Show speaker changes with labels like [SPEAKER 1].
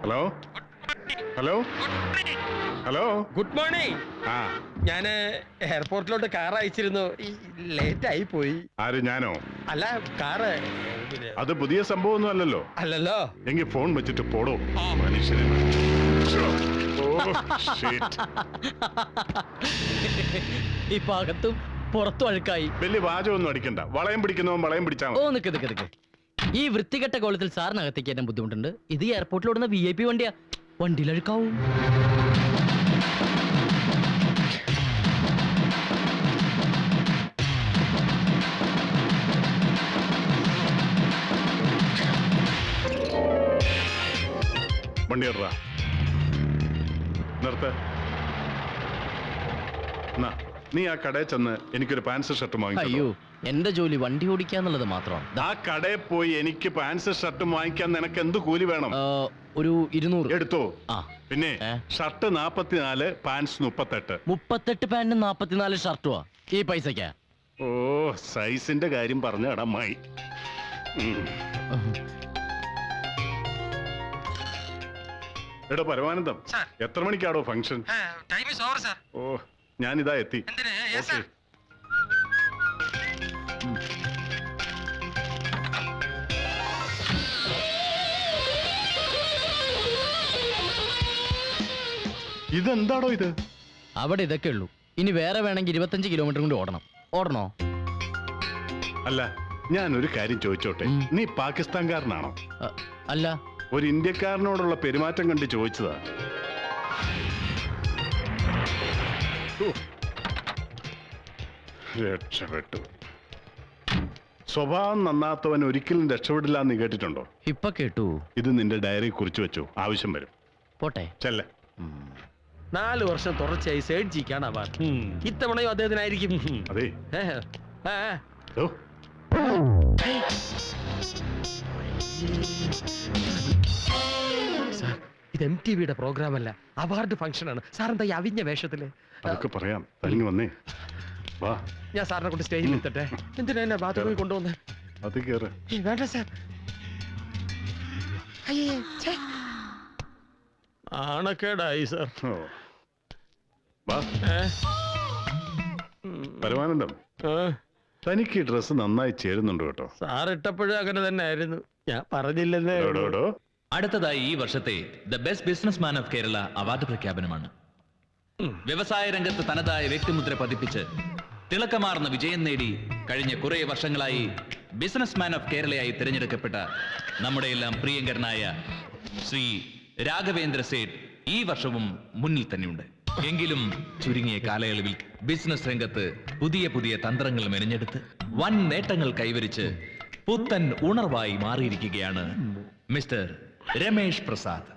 [SPEAKER 1] Hello hello hello
[SPEAKER 2] good morning. ഞാൻ എയർപോർട്ടിലോട്ട് car അയച്ചിരുന്നു, late ആയി പോയി.
[SPEAKER 1] ആര്, ഞാനോ?
[SPEAKER 2] അല്ല, കാറ്.
[SPEAKER 1] അത് പുതിയ സംഭവമൊന്നും അല്ലല്ലോ.
[SPEAKER 2] അല്ലല്ലോ.
[SPEAKER 1] എങ്കിൽ ഫോൺ വെച്ചിട്ട് പോടോ മനുഷ്യനെ.
[SPEAKER 3] ഇപ്പൊ അകത്തും പുറത്തും അഴുക്കായി.
[SPEAKER 1] വലിയ വാചകമൊന്നും അടിക്കണ്ട. വളയം പിടിക്കുന്നവൻ വളയം പിടിച്ചാ
[SPEAKER 3] ഓ, നിക്ക്. ഈ വൃത്തികെട്ട കോളത്തിൽ സാറിനകത്തേക്ക് എന്നെ ബുദ്ധിമുട്ടുണ്ട്. ഇത് എയർപോർട്ടിലോടുന്ന VIP വണ്ടിയാ. വണ്ടിയിൽ അഴുക്കാവും.
[SPEAKER 1] വണ്ടി ഇടറാ, നിർത്ത്. നീ ആ കടയിൽ ചെന്ന് എനിക്കൊരു പാൻസ് ഷർട്ട് വാങ്ങിക്കോ.
[SPEAKER 3] അയ്യോ, എന്റെ ജോലി വണ്ടി ഓടിക്കാന്നുള്ളത് മാത്രമാണ്.
[SPEAKER 1] ആ കടയിൽ പോയി എനിക്ക് പാൻസ് ഷർട്ടും വാങ്ങിക്കാൻ നിനക്ക് എന്ത് കൂലി വേണം?
[SPEAKER 3] ഒരു 200
[SPEAKER 1] എടുത്തോ.
[SPEAKER 3] ആ,
[SPEAKER 1] പിന്നെ ഷർട്ട് 44, പാൻസ് 38.
[SPEAKER 3] 38 പാന്റും 44 ഷർട്ടുവാ ഈ പൈസക്കാ?
[SPEAKER 1] ഓ, സൈസിന്റെ കാര്യം പറഞ്ഞ അടമായി. എടോ പരമാനന്ദം, എത്ര മണിക്കാടോ ഫംഗ്ഷൻ? ഓ, ഞാനിതാ എത്തി. ഓക്കെ. ഇതെന്താടോ ഇത്?
[SPEAKER 3] അവിടെ ഇതൊക്കെ ഉള്ളൂ. ഇനി വേറെ വേണമെങ്കിൽ 25 കിലോമീറ്റർ കൊണ്ട് ഓടണോ?
[SPEAKER 1] അല്ല, ഞാൻ ഒരു കാര്യം ചോദിച്ചോട്ടെ. നീ പാകിസ്ഥാൻകാരനാണോ?
[SPEAKER 3] അല്ല,
[SPEAKER 1] ഒരു ഇന്ത്യക്കാരനോടുള്ള പെരുമാറ്റം കണ്ട് ചോദിച്ചതാ. രക്ഷപ്പെട്ടു. സ്വഭാവം നന്നാത്തവൻ ഒരിക്കലും രക്ഷപ്പെടില്ല എന്ന് കേട്ടിട്ടുണ്ടോ?
[SPEAKER 3] ഇപ്പൊ കേട്ടു.
[SPEAKER 1] ഇത് നിന്റെ ഡയറി കുറിച്ച് വെച്ചു, ആവശ്യം വരും.
[SPEAKER 3] പോട്ടെ,
[SPEAKER 1] ചെല്ലേ.
[SPEAKER 2] 4 വർഷം തുടർച്ചയായി സേഡ് ജിക്കാണ് അവാർഡ്. ഇത്തവണയും അദ്ദേഹത്തിനായിരിക്കും.
[SPEAKER 1] അതെ.
[SPEAKER 2] സാർ, ഇത് MTVയുടെ പ്രോഗ്രാം അല്ല, അവാർഡ് ഫംഗ്ഷൻ ആണ്. സാർ എന്താ ഈ അവിഞ്ഞ വേഷത്തില്?
[SPEAKER 1] അതൊക്കെ പറയാം, തനിങ്ങി വന്നേ. വാ,
[SPEAKER 2] ഞാൻ സാറിനെ കൊണ്ട് സ്റ്റേജിൽ എത്തട്ടെ. എന്തിനാ എന്നെ ബാത്റൂമിൽ കൊണ്ടുവന്ന്?
[SPEAKER 1] അത് കേറ്.
[SPEAKER 2] വേണ്ട സാർ. ആണക്കേടായി സാർ.
[SPEAKER 1] വാ. പരമാനന്ദം, തനിക്ക് ഈ ഡ്രസ് നന്നായി ചേരുന്നുണ്ട് കേട്ടോ.
[SPEAKER 2] സാർ ഇട്ടപ്പോഴും അങ്ങനെ തന്നെ ആയിരുന്നു, ഞാൻ പറഞ്ഞില്ലെന്നേ.
[SPEAKER 4] അടുത്തതായി ഈ വർഷത്തെ the best businessman of Kerala award പ്രഖ്യാപനമാണ്. വ്യവസായ രംഗത്ത് തനതായ വ്യക്തിമുദ്ര പതിപ്പിച്ച് തിളക്കമാർന്ന വിജയം നേടി കഴിഞ്ഞ കുറെ വർഷങ്ങളായി ബിസിനസ്മാൻ ഓഫ് കേരളയായി തിരഞ്ഞെടുക്കപ്പെട്ട നമ്മുടെ എല്ലാം പ്രിയങ്കരനായ ശ്രീ രാഘവേന്ദ്ര സേഠ് ഈ വർഷവും മുന്നിൽ തന്നെയുണ്ട്. എങ്കിലും ചുരുങ്ങിയ കാലയളവിൽ ബിസിനസ് രംഗത്ത് പുതിയ തന്ത്രങ്ങൾ മെനഞ്ഞെടുത്ത് വൻ നേട്ടങ്ങൾ കൈവരിച്ച് പുത്തൻ ഉണർവായി മാറിയിരിക്കുകയാണ് മിസ്റ്റർ രമേഷ് പ്രസാദ്.